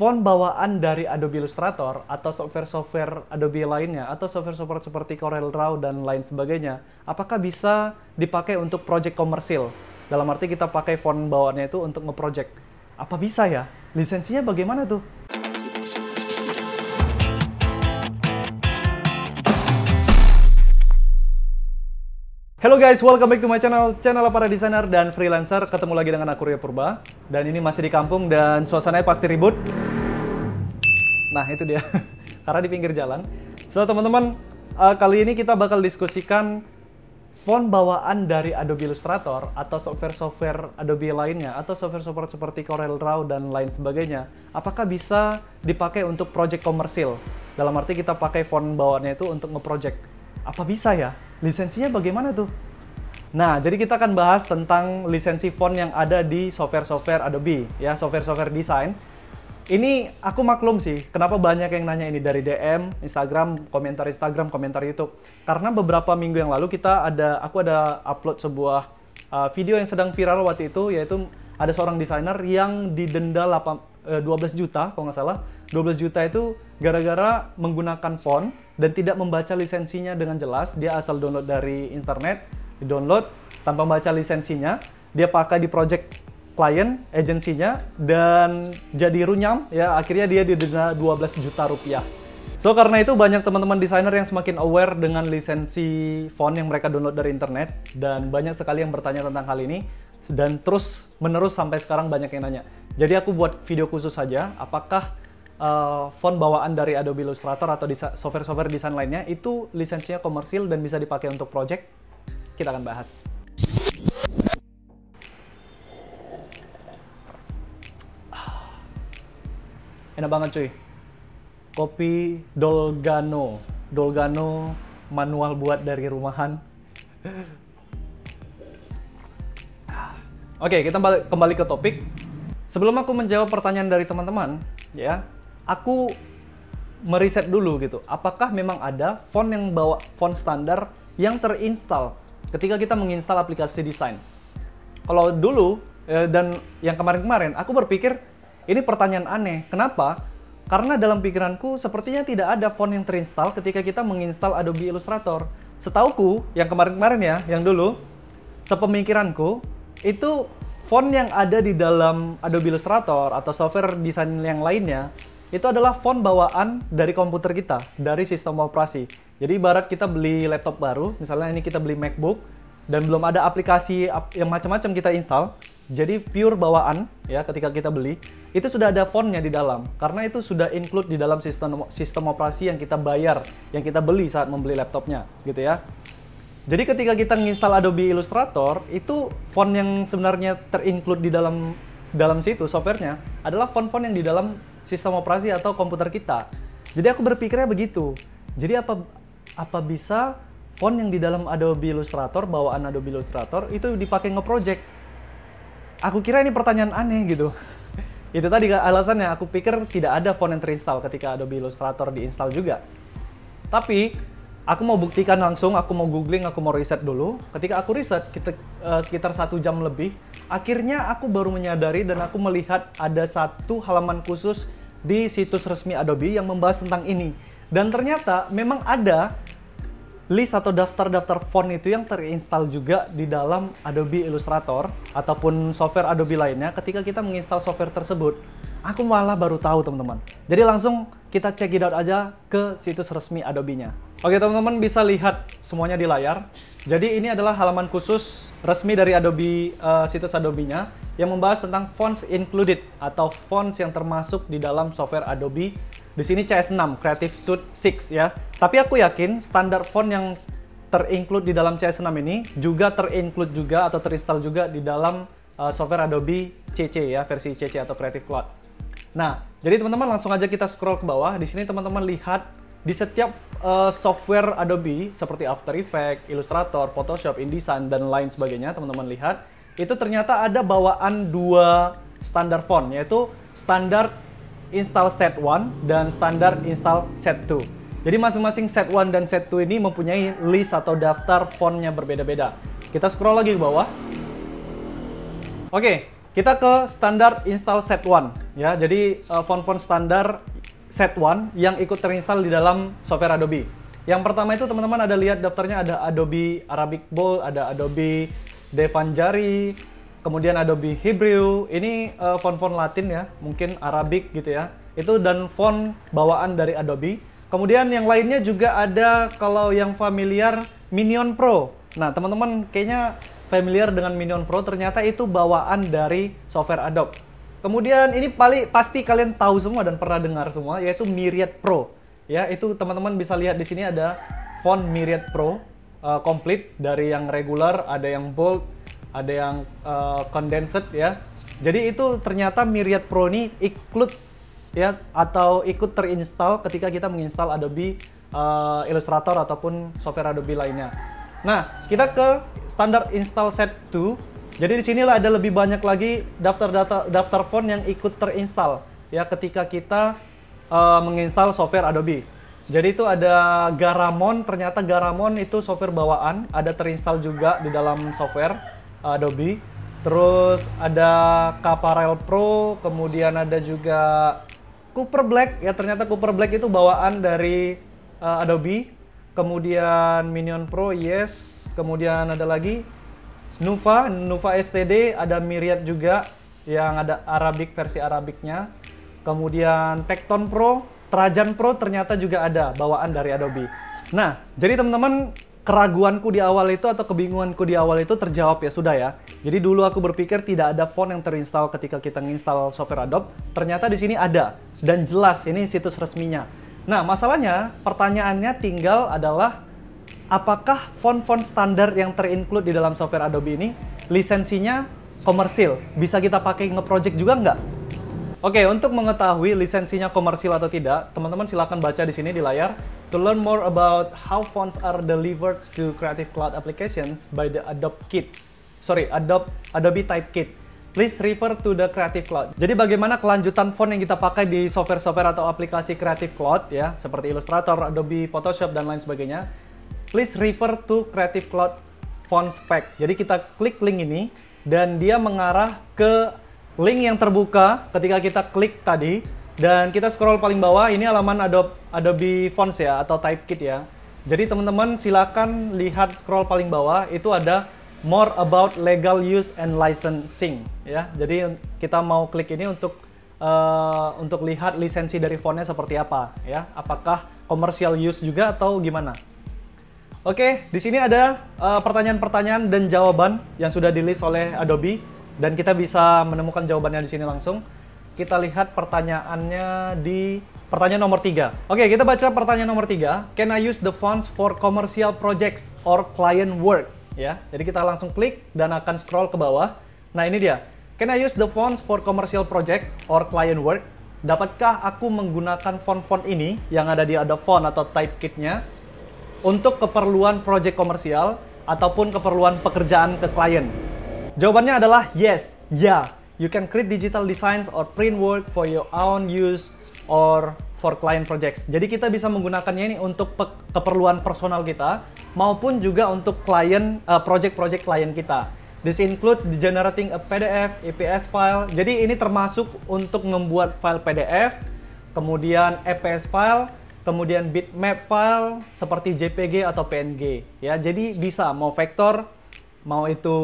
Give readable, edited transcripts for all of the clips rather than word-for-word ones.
font bawaan dari Adobe Illustrator atau software-software Adobe lainnya atau software-software seperti Corel Draw dan lain sebagainya, apakah bisa dipakai untuk project komersil? Dalam arti kita pakai font bawaannya itu untuk nge-project. Apa bisa ya? Lisensinya bagaimana tuh? Hello guys, welcome back to my channel para desainer dan freelancer. Ketemu lagi dengan aku Ria Purba. Dan ini masih di kampung dan suasananya pasti ribut. Nah itu dia, karena di pinggir jalan. So teman-teman, kali ini kita bakal diskusikan font bawaan dari Adobe Illustrator atau software-software Adobe lainnya atau software-software seperti Corel Draw dan lain sebagainya. Apakah bisa dipakai untuk project komersil? Dalam arti kita pakai font bawaannya itu untuk nge-project. Apa bisa ya? Lisensinya bagaimana tuh? Nah, jadi kita akan bahas tentang lisensi font yang ada di software-software Adobe, ya, software-software desain. Ini aku maklum sih, kenapa banyak yang nanya ini dari DM, Instagram, komentar YouTube. Karena beberapa minggu yang lalu aku ada upload sebuah video yang sedang viral waktu itu, yaitu ada seorang desainer yang didenda 12 juta, kalau nggak salah. 12 juta itu gara-gara menggunakan font dan tidak membaca lisensinya dengan jelas. Dia asal download dari internet, di-download tanpa membaca lisensinya. Dia pakai di project klien, agensinya, dan jadi runyam, ya akhirnya dia didenda 12 juta rupiah. So, karena itu banyak teman-teman desainer yang semakin aware dengan lisensi font yang mereka download dari internet, dan banyak sekali yang bertanya tentang hal ini, dan terus menerus sampai sekarang banyak yang nanya. Jadi aku buat video khusus saja, apakah font bawaan dari Adobe Illustrator atau software-software desain lainnya itu lisensinya komersil dan bisa dipakai untuk project? Kita akan bahas. Enak banget cuy. Kopi Dolgano manual buat dari rumahan. Oke, kita kembali ke topik. Sebelum aku menjawab pertanyaan dari teman-teman, ya, aku meriset dulu gitu. Apakah memang ada font yang bawa font standar yang terinstall ketika kita menginstal aplikasi desain? Kalau dulu dan yang kemarin-kemarin, aku berpikir ini pertanyaan aneh. Kenapa? Karena dalam pikiranku sepertinya tidak ada font yang terinstall ketika kita menginstal Adobe Illustrator. Setauku, yang kemarin-kemarin ya, yang dulu, sepemikiranku, itu font yang ada di dalam Adobe Illustrator atau software desain yang lainnya, itu adalah font bawaan dari komputer kita, dari sistem operasi. Jadi ibarat kita beli laptop baru, misalnya ini kita beli MacBook, dan belum ada aplikasi yang macam-macam kita install, jadi pure bawaan, ya, ketika kita beli, itu sudah ada fontnya di dalam, karena itu sudah include di dalam sistem operasi yang kita bayar, yang kita beli saat membeli laptopnya, gitu ya. Jadi ketika kita menginstal Adobe Illustrator, itu font yang sebenarnya terinclude di dalam situ, softwarenya, adalah font-font yang di dalam sistem operasi atau komputer kita. Jadi aku berpikirnya begitu. Jadi apa bisa font yang di dalam Adobe Illustrator, bawaan Adobe Illustrator, itu dipakai nge-project? Aku kira ini pertanyaan aneh gitu. Itu tadi alasannya, aku pikir tidak ada font yang terinstall ketika Adobe Illustrator diinstal juga. Tapi aku mau buktikan langsung, aku mau googling, aku mau riset dulu. Ketika aku riset, sekitar 1 jam lebih, akhirnya aku baru menyadari dan aku melihat ada satu halaman khusus di situs resmi Adobe yang membahas tentang ini. Dan ternyata memang ada list atau daftar-daftar font itu yang terinstall juga di dalam Adobe Illustrator ataupun software Adobe lainnya ketika kita menginstal software tersebut. Aku malah baru tahu teman-teman. Jadi langsung kita check it out aja ke situs resmi Adobe-nya. Oke teman-teman, bisa lihat semuanya di layar. Jadi ini adalah halaman khusus resmi dari Adobe, situs Adobe-nya yang membahas tentang fonts included atau fonts yang termasuk di dalam software Adobe. Di sini CS6, Creative Suite 6 ya. Tapi aku yakin standar font yang terinclude di dalam CS6 ini juga terinclude juga atau terinstall juga di dalam software Adobe CC ya, versi CC atau Creative Cloud. Nah, jadi teman-teman langsung aja kita scroll ke bawah. Di sini teman-teman lihat di setiap software Adobe seperti After Effects, Illustrator, Photoshop, InDesign, dan lain sebagainya, teman-teman lihat, itu ternyata ada bawaan 2 standar font, yaitu standar install set 1 dan standar install set 2. Jadi masing-masing set 1 dan set 2 ini mempunyai list atau daftar fontnya berbeda-beda. Kita scroll lagi ke bawah. Oke, kita ke standar install set 1 Ya, jadi font-font standar set 1 yang ikut terinstall di dalam software Adobe. Yang pertama itu teman-teman ada lihat daftarnya, ada Adobe Arabic Bold, ada Adobe Devanjari, kemudian Adobe Hebrew. Ini font-font Latin ya, mungkin Arabic gitu ya. Itu dan font bawaan dari Adobe. Kemudian yang lainnya juga ada, kalau yang familiar, Minion Pro. Nah, teman-teman kayaknya familiar dengan Minion Pro, ternyata itu bawaan dari software Adobe. Kemudian ini pasti kalian tahu semua dan pernah dengar semua, yaitu Myriad Pro. Ya, itu teman-teman bisa lihat di sini ada font Myriad Pro komplit, dari yang regular, ada yang bold, ada yang condensed ya. Jadi itu ternyata Myriad Pro ini include ya, atau ikut terinstall ketika kita menginstal Adobe Illustrator ataupun software Adobe lainnya. Nah, kita ke standar install set 2. Jadi di sinilah ada lebih banyak lagi daftar font yang ikut terinstall ya ketika kita menginstal software Adobe. Jadi itu ada Garamond, ternyata Garamond itu software bawaan, ada terinstall juga di dalam software Adobe. Terus ada Caparel Pro, kemudian ada juga Cooper Black ya, ternyata Cooper Black itu bawaan dari Adobe. Kemudian Minion Pro, yes. Kemudian ada lagi Nuva STD, ada Myriad juga yang ada Arabic, versi Arabicnya. Kemudian Tecton Pro, Trajan Pro ternyata juga ada bawaan dari Adobe. Nah, jadi teman-teman, keraguanku di awal itu atau kebingunganku di awal itu terjawab ya, sudah ya. Jadi dulu aku berpikir tidak ada font yang terinstall ketika kita menginstal software Adobe. Ternyata di sini ada dan jelas ini situs resminya. Nah, masalahnya pertanyaannya tinggal adalah apakah font-font standar yang terinclude di dalam software Adobe ini lisensinya komersil? Bisa kita pakai nge-project juga nggak? Oke, untuk mengetahui lisensinya komersil atau tidak, teman-teman silakan baca di sini di layar. To learn more about how fonts are delivered to Creative Cloud applications by the Adobe Typekit, please refer to the Creative Cloud. Jadi bagaimana kelanjutan font yang kita pakai di software-software atau aplikasi Creative Cloud ya, seperti Illustrator, Adobe Photoshop dan lain sebagainya. Please refer to Creative Cloud Font Spec. Jadi kita klik link ini dan dia mengarah ke link yang terbuka ketika kita klik tadi, dan kita scroll paling bawah, ini halaman Adobe Fonts ya, atau Typekit ya. Jadi teman-teman silakan lihat scroll paling bawah, itu ada More About Legal Use and Licensing ya. Jadi kita mau klik ini untuk lihat lisensi dari fontnya seperti apa ya. Apakah commercial use juga atau gimana? Oke, di sini ada pertanyaan-pertanyaan dan jawaban yang sudah di-list oleh Adobe, dan kita bisa menemukan jawabannya di sini langsung. Kita lihat pertanyaannya di pertanyaan nomor 3. Oke, kita baca pertanyaan nomor 3. Can I use the fonts for commercial projects or client work? Ya, jadi kita langsung klik dan akan scroll ke bawah. Nah, ini dia. Can I use the fonts for commercial project or client work? Dapatkah aku menggunakan font-font ini yang ada di Adobe Font atau Typekit-nya untuk keperluan project komersial ataupun keperluan pekerjaan ke klien? Jawabannya adalah yes, ya. You can create digital designs or print work for your own use or for client projects. Jadi kita bisa menggunakannya ini untuk keperluan personal kita maupun juga untuk klien, project-project klien kita. This include generating a PDF, EPS file. Jadi ini termasuk untuk membuat file PDF, kemudian EPS file, kemudian bitmap file seperti JPG atau PNG. Ya, jadi bisa mau vektor, mau itu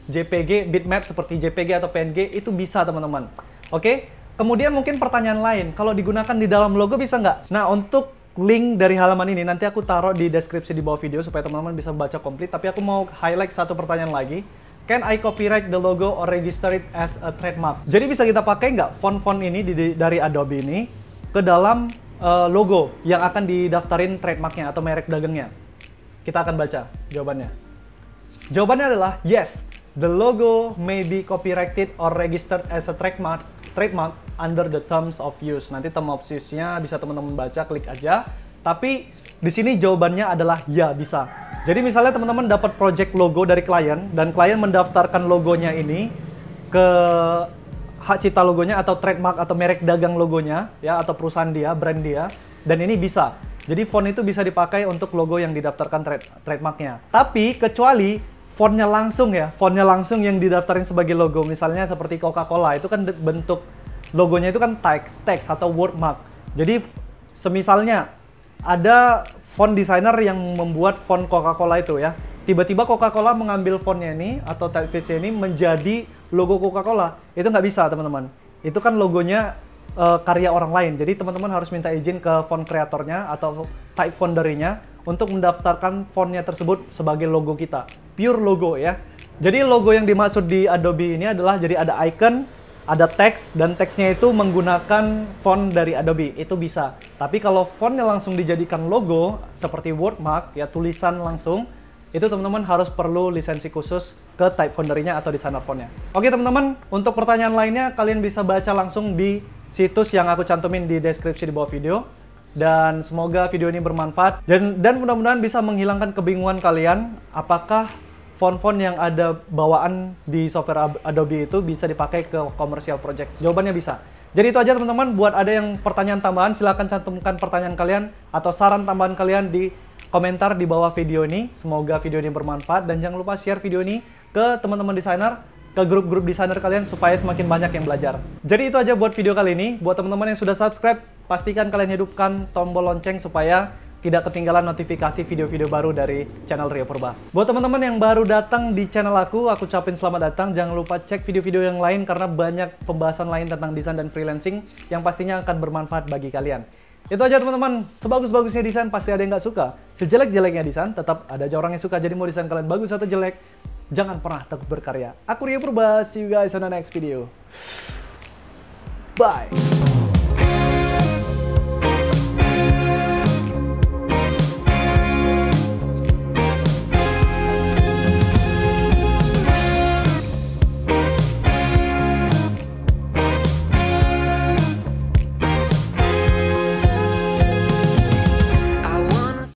JPG, bitmap seperti JPG atau PNG, itu bisa teman-teman. Oke, kemudian mungkin pertanyaan lain, kalau digunakan di dalam logo bisa nggak? Nah, untuk link dari halaman ini nanti aku taruh di deskripsi di bawah video supaya teman-teman bisa baca komplit, tapi aku mau highlight satu pertanyaan lagi. Can I copyright the logo or register it as a trademark? Jadi bisa kita pakai nggak font-font ini dari Adobe ini ke dalam logo yang akan didaftarin trademarknya atau merek dagangnya? Kita akan baca jawabannya. Jawabannya adalah yes, the logo may be copyrighted or registered as a trademark under the terms of use. Nanti term of use-nya bisa teman-teman baca, klik aja. Tapi di sini jawabannya adalah ya, bisa. Jadi misalnya teman-teman dapat project logo dari klien dan klien mendaftarkan logonya ini ke hak cipta logonya atau trademark atau merek dagang logonya ya, atau perusahaan dia, brand dia, dan ini bisa. Jadi font itu bisa dipakai untuk logo yang didaftarkan trademarknya. Tapi kecuali fontnya langsung ya, fontnya langsung yang didaftarin sebagai logo, misalnya seperti Coca-Cola, itu kan bentuk logonya itu kan teks atau wordmark. Jadi semisalnya ada font designer yang membuat font Coca-Cola itu ya. Tiba-tiba Coca-Cola mengambil fontnya ini atau typeface ini menjadi logo Coca-Cola. Itu nggak bisa, teman-teman. Itu kan logonya karya orang lain. Jadi teman-teman harus minta izin ke font kreatornya atau type founderinya untuk mendaftarkan fontnya tersebut sebagai logo kita. Pure logo ya. Jadi logo yang dimaksud di Adobe ini adalah jadi ada icon, ada teks, dan teksnya itu menggunakan font dari Adobe. Itu bisa. Tapi kalau fontnya langsung dijadikan logo seperti wordmark ya, tulisan langsung, itu teman-teman harus perlu lisensi khusus ke type founderinya atau desainer fontnya. Oke teman-teman, untuk pertanyaan lainnya kalian bisa baca langsung di situs yang aku cantumin di deskripsi di bawah video. Dan semoga video ini bermanfaat dan mudah-mudahan bisa menghilangkan kebingungan kalian apakah font-font yang ada bawaan di software Adobe itu bisa dipakai ke commercial project. Jawabannya bisa. Jadi itu aja teman-teman. Buat ada yang pertanyaan tambahan, silahkan cantumkan pertanyaan kalian atau saran tambahan kalian di komentar di bawah video ini. Semoga video ini bermanfaat dan jangan lupa share video ini ke teman-teman desainer, ke grup-grup desainer kalian supaya semakin banyak yang belajar. Jadi itu aja buat video kali ini. Buat teman-teman yang sudah subscribe, pastikan kalian hidupkan tombol lonceng supaya tidak ketinggalan notifikasi video-video baru dari channel Rio Purba. Buat teman-teman yang baru datang di channel aku ucapin selamat datang. Jangan lupa cek video-video yang lain karena banyak pembahasan lain tentang desain dan freelancing yang pastinya akan bermanfaat bagi kalian. Itu aja teman-teman. Sebagus-bagusnya desain pasti ada yang nggak suka. Sejelek-jeleknya desain tetap ada aja orang yang suka. Jadi mau desain kalian bagus atau jelek, jangan pernah takut berkarya. Aku Rio Purba, see you guys on the next video. Bye!